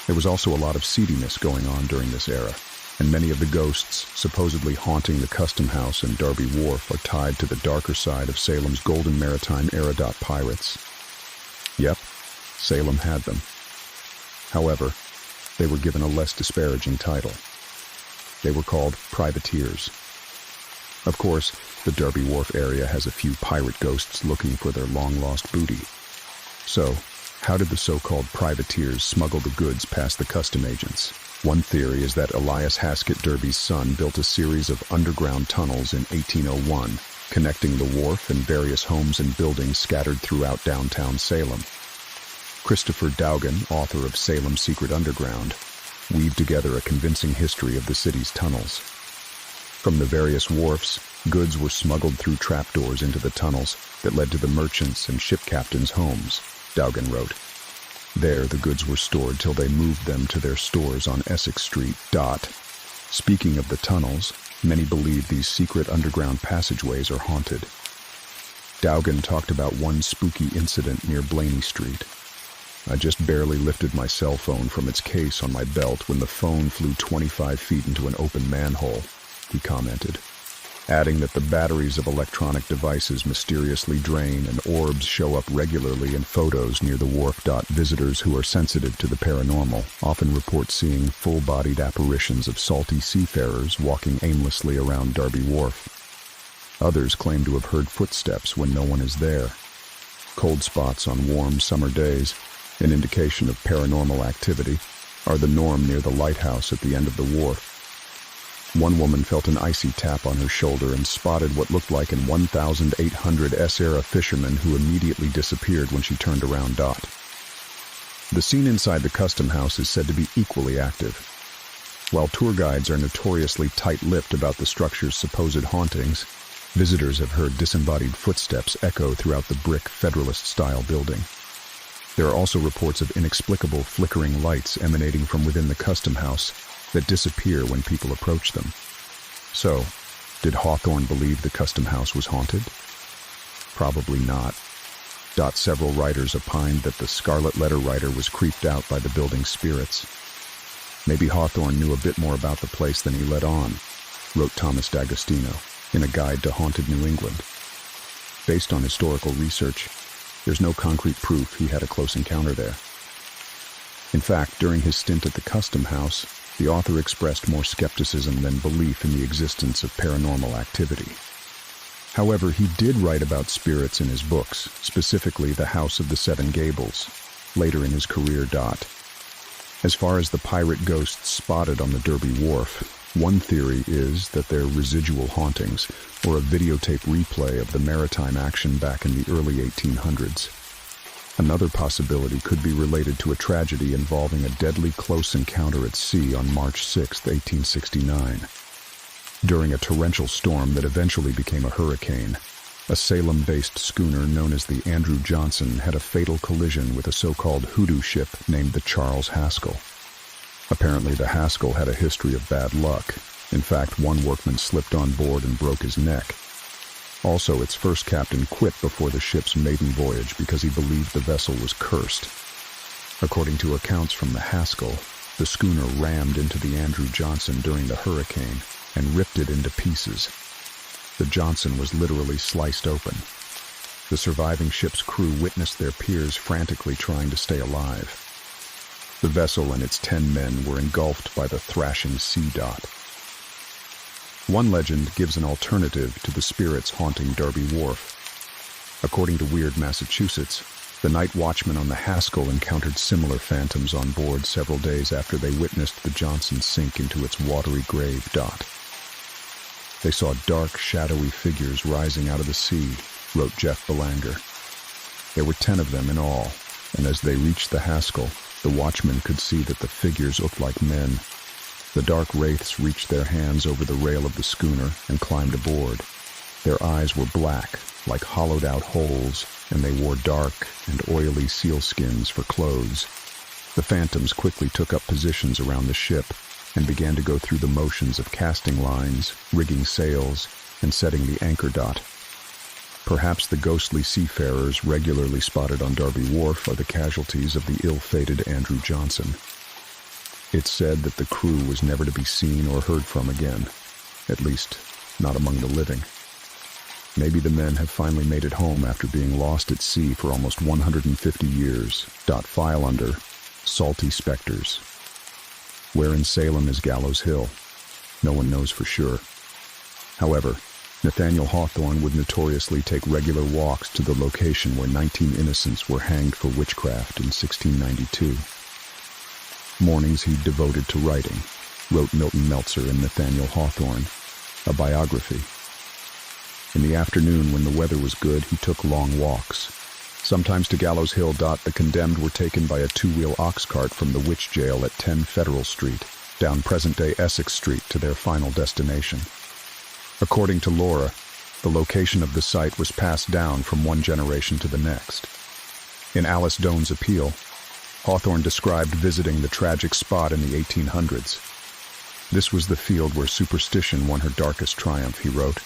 Speaker 1: There was also a lot of seediness going on during this era, and many of the ghosts supposedly haunting the Custom House and Derby Wharf are tied to the darker side of Salem's golden maritime era. Pirates. Yep, Salem had them. However, they were given a less disparaging title. They were called privateers. Of course, the Derby Wharf area has a few pirate ghosts looking for their long-lost booty. So, how did the so-called privateers smuggle the goods past the custom agents? One theory is that Elias Haskett Derby's son built a series of underground tunnels in 1801, connecting the wharf and various homes and buildings scattered throughout downtown Salem. Christopher Dowgan, author of Salem's Secret Underground, weaved together a convincing history of the city's tunnels. From the various wharfs, goods were smuggled through trapdoors into the tunnels that led to the merchants' and ship captains' homes, Dowgan wrote. There, the goods were stored till they moved them to their stores on Essex Street. Speaking of the tunnels, many believe these secret underground passageways are haunted. Dowgan talked about one spooky incident near Blaney Street. I just barely lifted my cell phone from its case on my belt when the phone flew 25 feet into an open manhole, he commented, adding that the batteries of electronic devices mysteriously drain and orbs show up regularly in photos near the wharf. Visitors who are sensitive to the paranormal often report seeing full-bodied apparitions of salty seafarers walking aimlessly around Derby Wharf. Others claim to have heard footsteps when no one is there. Cold spots on warm summer days, an indication of paranormal activity, are the norm near the lighthouse at the end of the wharf. One woman felt an icy tap on her shoulder and spotted what looked like an 1800s-era fisherman who immediately disappeared when she turned around. The scene inside the Custom House is said to be equally active. While tour guides are notoriously tight-lipped about the structure's supposed hauntings, visitors have heard disembodied footsteps echo throughout the brick Federalist-style building. There are also reports of inexplicable flickering lights emanating from within the Custom House that disappear when people approach them. So, did Hawthorne believe the Custom House was haunted? Probably not. Several writers opined that the Scarlet Letter writer was creeped out by the building's spirits. Maybe Hawthorne knew a bit more about the place than he let on, wrote Thomas D'Agostino in A Guide to Haunted New England. Based on historical research, there's no concrete proof he had a close encounter there. In fact, during his stint at the Custom House, the author expressed more skepticism than belief in the existence of paranormal activity. However, he did write about spirits in his books, specifically The House of the Seven Gables, later in his career. As far as the pirate ghosts spotted on the Derby Wharf, one theory is that they're residual hauntings, or a videotape replay of the maritime action back in the early 1800s. Another possibility could be related to a tragedy involving a deadly close encounter at sea on March 6, 1869. During a torrential storm that eventually became a hurricane, a Salem-based schooner known as the Andrew Johnson had a fatal collision with a so-called hoodoo ship named the Charles Haskell. Apparently, the Haskell had a history of bad luck. In fact, one workman slipped on board and broke his neck. Also, its first captain quit before the ship's maiden voyage because he believed the vessel was cursed. According to accounts from the Haskell, the schooner rammed into the Andrew Johnson during the hurricane and ripped it into pieces. The Johnson was literally sliced open. The surviving ship's crew witnessed their peers frantically trying to stay alive. The vessel and its 10 men were engulfed by the thrashing sea. One legend gives an alternative to the spirits haunting Derby Wharf. According to Weird, Massachusetts, the night watchman on the Haskell encountered similar phantoms on board several days after they witnessed the Johnson sink into its watery grave. They saw dark, shadowy figures rising out of the sea, wrote Jeff Belanger. There were 10 of them in all, and as they reached the Haskell, the watchman could see that the figures looked like men. The dark wraiths reached their hands over the rail of the schooner and climbed aboard. Their eyes were black, like hollowed-out holes, and they wore dark and oily sealskins for clothes. The phantoms quickly took up positions around the ship and began to go through the motions of casting lines, rigging sails, and setting the anchor. Perhaps the ghostly seafarers regularly spotted on Derby Wharf are the casualties of the ill-fated Andrew Johnson. It's said that the crew was never to be seen or heard from again, at least not among the living. Maybe the men have finally made it home after being lost at sea for almost 150 years. File under Salty Specters. Where in Salem is Gallows Hill? No one knows for sure. However, Nathaniel Hawthorne would notoriously take regular walks to the location where 19 innocents were hanged for witchcraft in 1692. Mornings he devoted to writing, wrote Milton Meltzer in Nathaniel Hawthorne, a biography. In the afternoon, when the weather was good, he took long walks. Sometimes to Gallows Hill. The condemned were taken by a 2-wheel ox cart from the witch jail at 10 Federal Street, down present-day Essex Street to their final destination. According to Laura, the location of the site was passed down from one generation to the next. In Alice Doan's Appeal, Hawthorne described visiting the tragic spot in the 1800s. This was the field where superstition won her darkest triumph, he wrote.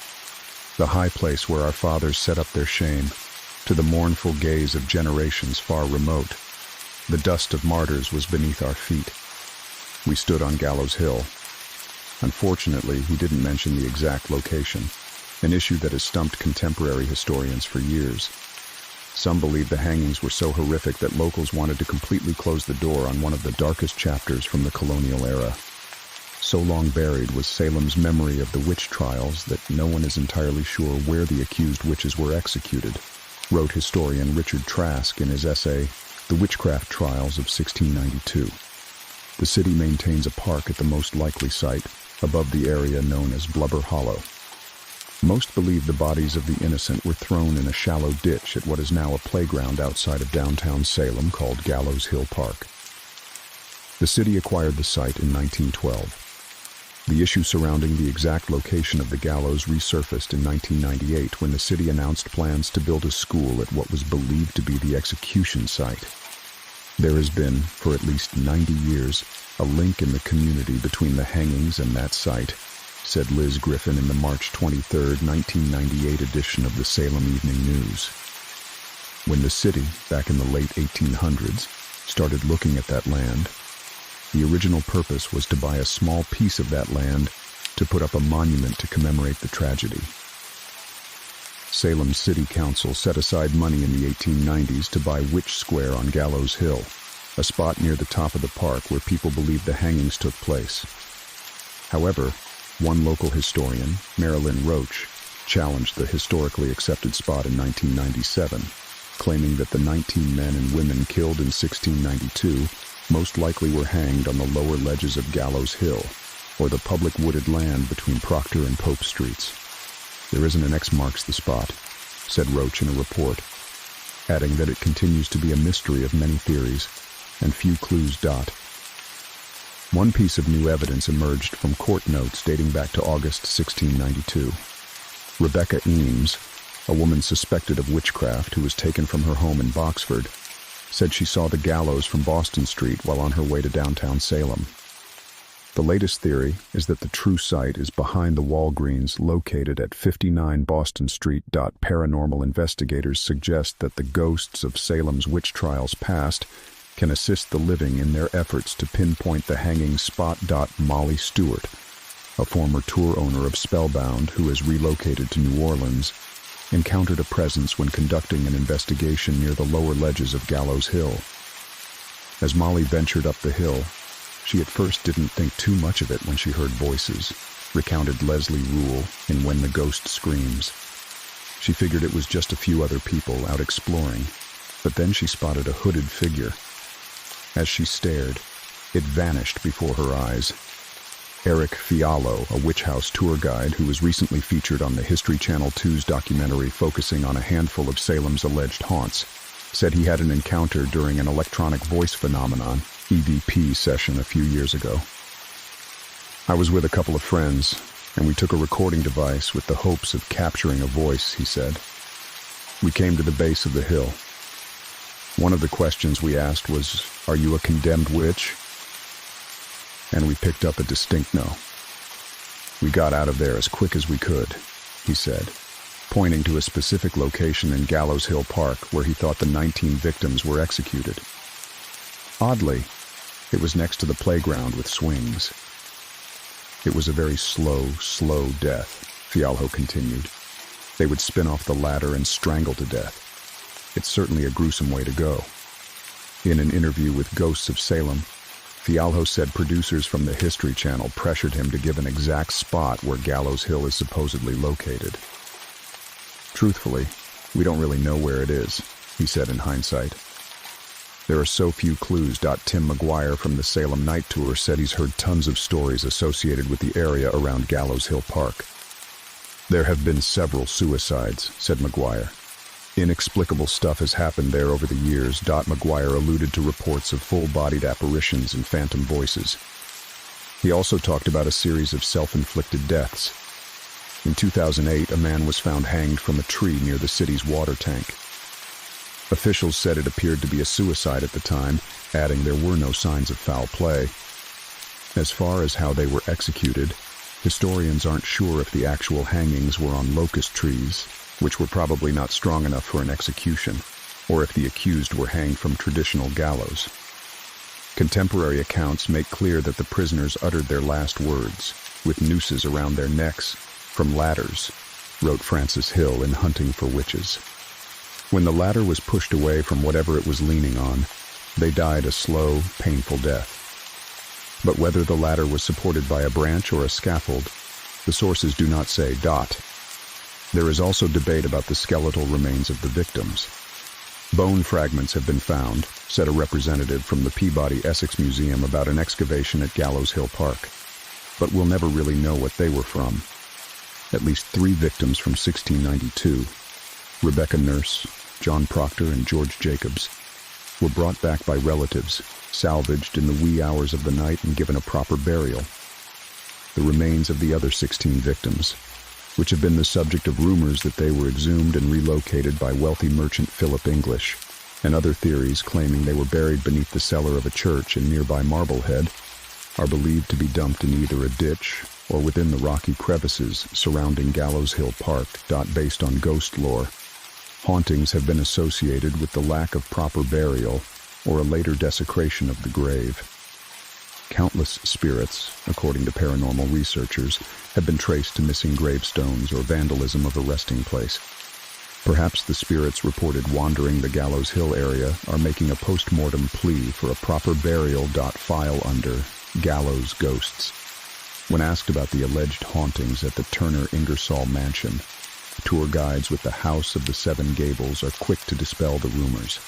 Speaker 1: The high place where our fathers set up their shame, to the mournful gaze of generations far remote. The dust of martyrs was beneath our feet. We stood on Gallows Hill. Unfortunately, he didn't mention the exact location, an issue that has stumped contemporary historians for years. Some believe the hangings were so horrific that locals wanted to completely close the door on one of the darkest chapters from the colonial era. So long buried was Salem's memory of the witch trials that no one is entirely sure where the accused witches were executed, wrote historian Richard Trask in his essay, The Witchcraft Trials of 1692. The city maintains a park at the most likely site, above the area known as Blubber Hollow. Most believe the bodies of the innocent were thrown in a shallow ditch at what is now a playground outside of downtown Salem called Gallows Hill Park. The city acquired the site in 1912. The issue surrounding the exact location of the gallows resurfaced in 1998 when the city announced plans to build a school at what was believed to be the execution site. There has been, for at least 90 years, a link in the community between the hangings and that site, said Liz Griffin in the March 23, 1998 edition of the Salem Evening News. When the city, back in the late 1800s, started looking at that land, the original purpose was to buy a small piece of that land to put up a monument to commemorate the tragedy. Salem City Council set aside money in the 1890s to buy Witch Square on Gallows Hill, a spot near the top of the park where people believed the hangings took place. However, one local historian, Marilyn Roach, challenged the historically accepted spot in 1997, claiming that the 19 men and women killed in 1692 most likely were hanged on the lower ledges of Gallows Hill, or the public wooded land between Proctor and Pope Streets. There isn't an X marks the spot, said Roach in a report. adding that it continues to be a mystery of many theories and few clues. One piece of new evidence emerged from court notes dating back to August 1692. Rebecca Eames, a woman suspected of witchcraft who was taken from her home in Boxford, said she saw the gallows from Boston Street while on her way to downtown Salem. The latest theory is that the true site is behind the Walgreens located at 59 Boston Street. Paranormal investigators suggest that the ghosts of Salem's witch trials past can assist the living in their efforts to pinpoint the hanging spot. Molly Stewart, a former tour owner of Spellbound who has relocated to New Orleans, encountered a presence when conducting an investigation near the lower ledges of Gallows Hill. As Molly ventured up the hill, she at first didn't think too much of it when she heard voices, recounted Leslie Rule in When the Ghost Screams. She figured it was just a few other people out exploring, but then she spotted a hooded figure. As she stared, it vanished before her eyes. Eric Fiallo, a witch house tour guide who was recently featured on the History Channel 2's documentary focusing on a handful of Salem's alleged haunts, said he had an encounter during an electronic voice phenomenon, EVP session a few years ago. I was with a couple of friends, and we took a recording device with the hopes of capturing a voice, he said. We came to the base of the hill. One of the questions we asked was, "Are you a condemned witch?" And we picked up a distinct no. We got out of there as quick as we could, he said, pointing to a specific location in Gallows Hill Park where he thought the 19 victims were executed. Oddly, it was next to the playground with swings. It was a very slow death, Fialho continued. They would spin off the ladder and strangle to death. It's certainly a gruesome way to go. In an interview with Ghosts of Salem, Fialho said producers from the History Channel pressured him to give an exact spot where Gallows Hill is supposedly located. Truthfully, we don't really know where it is, he said in hindsight. There are so few clues. Tim McGuire from the Salem Night Tour said he's heard tons of stories associated with the area around Gallows Hill Park. There have been several suicides, said McGuire. Inexplicable stuff has happened there over the years. McGuire alluded to reports of full-bodied apparitions and phantom voices. He also talked about a series of self-inflicted deaths. In 2008, a man was found hanged from a tree near the city's water tank. Officials said it appeared to be a suicide at the time, adding there were no signs of foul play. As far as how they were executed, historians aren't sure if the actual hangings were on locust trees, which were probably not strong enough for an execution, or if the accused were hanged from traditional gallows. Contemporary accounts make clear that the prisoners uttered their last words, with nooses around their necks, from ladders, wrote Francis Hill in Hunting for Witches. When the ladder was pushed away from whatever it was leaning on, they died a slow, painful death. But whether the ladder was supported by a branch or a scaffold, the sources do not say. There is also debate about the skeletal remains of the victims. Bone fragments have been found, said a representative from the Peabody Essex Museum about an excavation at Gallows Hill Park. But we'll never really know what they were from. At least 3 victims from 1692, Rebecca Nurse, John Proctor, and George Jacobs, were brought back by relatives, salvaged in the wee hours of the night and given a proper burial. The remains of the other 16 victims, which have been the subject of rumors that they were exhumed and relocated by wealthy merchant Philip English, and other theories claiming they were buried beneath the cellar of a church in nearby Marblehead, are believed to be dumped in either a ditch or within the rocky crevices surrounding Gallows Hill Park. Based on ghost lore, hauntings have been associated with the lack of proper burial or a later desecration of the grave. Countless spirits, according to paranormal researchers, have been traced to missing gravestones or vandalism of a resting place. Perhaps the spirits reported wandering the Gallows Hill area are making a post-mortem plea for a proper burial. File under Gallows Ghosts. When asked about the alleged hauntings at the Turner Ingersoll mansion, tour guides with the House of the Seven Gables are quick to dispel the rumors.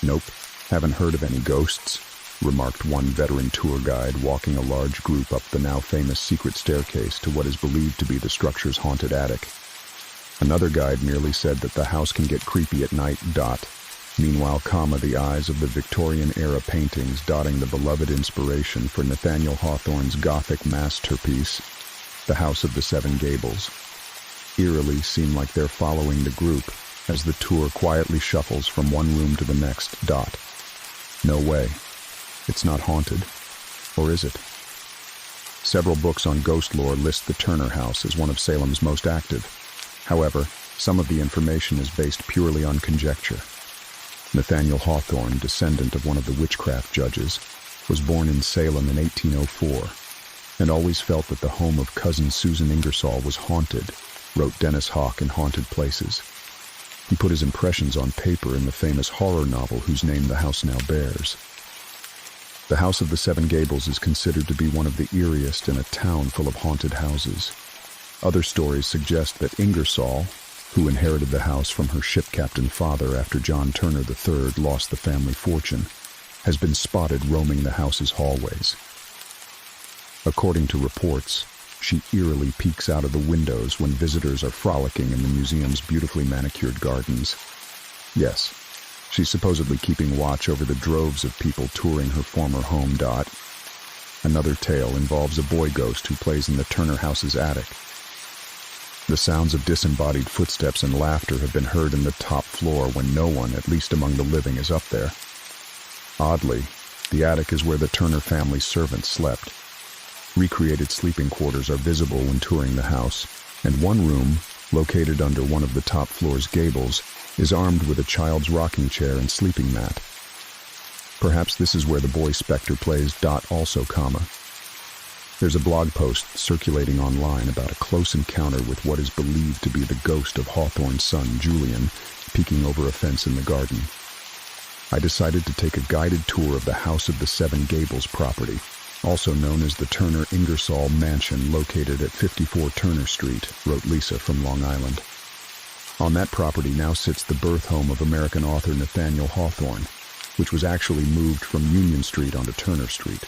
Speaker 1: "Nope, haven't heard of any ghosts," remarked one veteran tour guide walking a large group up the now famous secret staircase to what is believed to be the structure's haunted attic. Another guide merely said that the house can get creepy at night. Meanwhile, the eyes of the Victorian-era paintings dotting the beloved inspiration for Nathaniel Hawthorne's Gothic masterpiece, The House of the Seven Gables, eerily seem like they're following the group as the tour quietly shuffles from one room to the next. No way. It's not haunted. Or is it? Several books on ghost lore list the Turner House as one of Salem's most active. However, some of the information is based purely on conjecture. Nathaniel Hawthorne, descendant of one of the witchcraft judges, was born in Salem in 1804, and always felt that the home of cousin Susan Ingersoll was haunted, wrote Dennis Hawk in Haunted Places. He put his impressions on paper in the famous horror novel whose name the house now bears. The House of the Seven Gables is considered to be one of the eeriest in a town full of haunted houses. Other stories suggest that Ingersoll, who inherited the house from her ship captain father after John Turner III lost the family fortune, has been spotted roaming the house's hallways. According to reports, she eerily peeks out of the windows when visitors are frolicking in the museum's beautifully manicured gardens. Yes, she's supposedly keeping watch over the droves of people touring her former home. Another tale involves a boy ghost who plays in the Turner house's attic. The sounds of disembodied footsteps and laughter have been heard in the top floor when no one, at least among the living, is up there. Oddly, the attic is where the Turner family's servants slept. Recreated sleeping quarters are visible when touring the house, and one room, located under one of the top floor's gables, is armed with a child's rocking chair and sleeping mat. Perhaps this is where the boy specter plays. There's a blog post circulating online about a close encounter with what is believed to be the ghost of Hawthorne's son, Julian, peeking over a fence in the garden. I decided to take a guided tour of the House of the Seven Gables property, also known as the Turner Ingersoll Mansion, located at 54 Turner Street, wrote Lisa from Long Island. On that property now sits the birth home of American author Nathaniel Hawthorne, which was actually moved from Union Street onto Turner Street.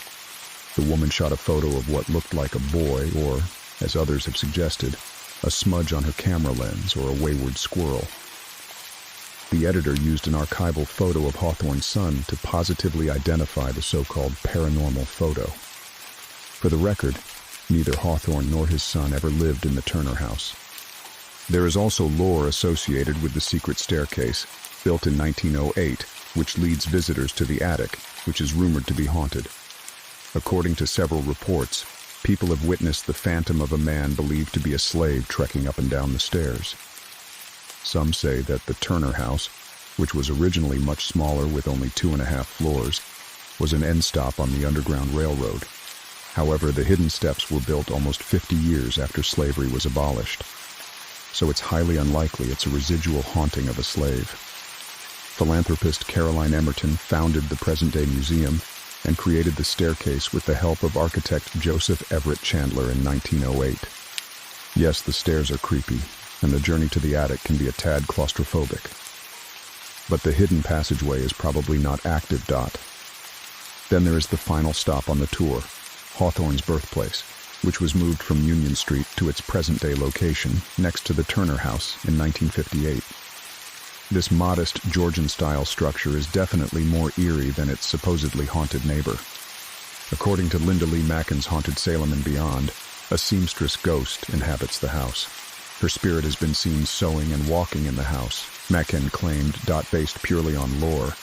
Speaker 1: The woman shot a photo of what looked like a boy, or, as others have suggested, a smudge on her camera lens or a wayward squirrel. The editor used an archival photo of Hawthorne's son to positively identify the so-called paranormal photo. For the record, neither Hawthorne nor his son ever lived in the Turner house. There is also lore associated with the secret staircase, built in 1908, which leads visitors to the attic, which is rumored to be haunted. According to several reports, people have witnessed the phantom of a man believed to be a slave trekking up and down the stairs. Some say that the Turner house, which was originally much smaller with only 2.5 floors, was an end stop on the Underground Railroad. However, the hidden steps were built almost 50 years after slavery was abolished. So it's highly unlikely it's a residual haunting of a slave. Philanthropist Caroline Emerton founded the present-day museum and created the staircase with the help of architect Joseph Everett Chandler in 1908. Yes, the stairs are creepy, and the journey to the attic can be a tad claustrophobic. But the hidden passageway is probably not active. Then there is the final stop on the tour, Hawthorne's birthplace, which was moved from Union Street to its present-day location next to the Turner house in 1958. This modest Georgian-style structure is definitely more eerie than its supposedly haunted neighbor. According to Linda Lee Macken's Haunted Salem and Beyond, a seamstress ghost inhabits the house. Her spirit has been seen sewing and walking in the house, Macken claimed. Based purely on lore,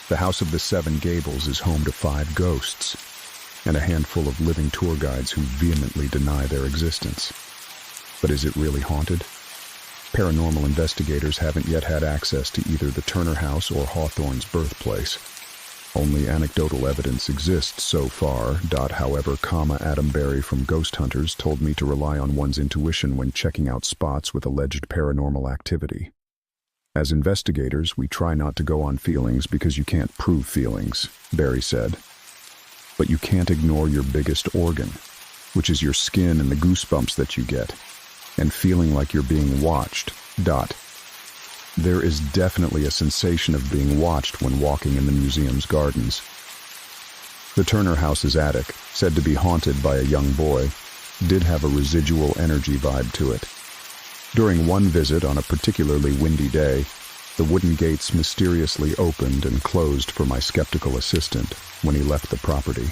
Speaker 1: the House of the Seven Gables is home to 5 ghosts, and a handful of living tour guides who vehemently deny their existence. But is it really haunted? Paranormal investigators haven't yet had access to either the Turner house or Hawthorne's birthplace. Only anecdotal evidence exists so far. However, Adam Berry from Ghost Hunters told me to rely on one's intuition when checking out spots with alleged paranormal activity. As investigators, we try not to go on feelings because you can't prove feelings, Berry said. But you can't ignore your biggest organ, which is your skin and the goosebumps that you get, and feeling like you're being watched. There is definitely a sensation of being watched when walking in the museum's gardens. The Turner house's attic, said to be haunted by a young boy, did have a residual energy vibe to it. During one visit on a particularly windy day, the wooden gates mysteriously opened and closed for my skeptical assistant when he left the property.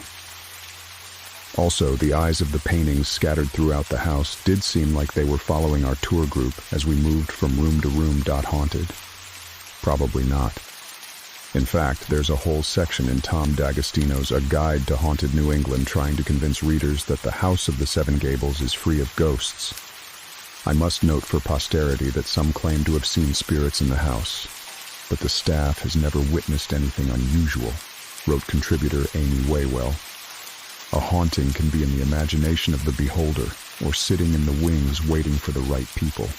Speaker 1: Also, the eyes of the paintings scattered throughout the house did seem like they were following our tour group as we moved from room to room. Haunted? Probably not. In fact, there's a whole section in Tom D'Agostino's A Guide to Haunted New England trying to convince readers that the House of the Seven Gables is free of ghosts. I must note for posterity that some claim to have seen spirits in the house, but the staff has never witnessed anything unusual, wrote contributor Amy Waywell. A haunting can be in the imagination of the beholder or sitting in the wings waiting for the right people.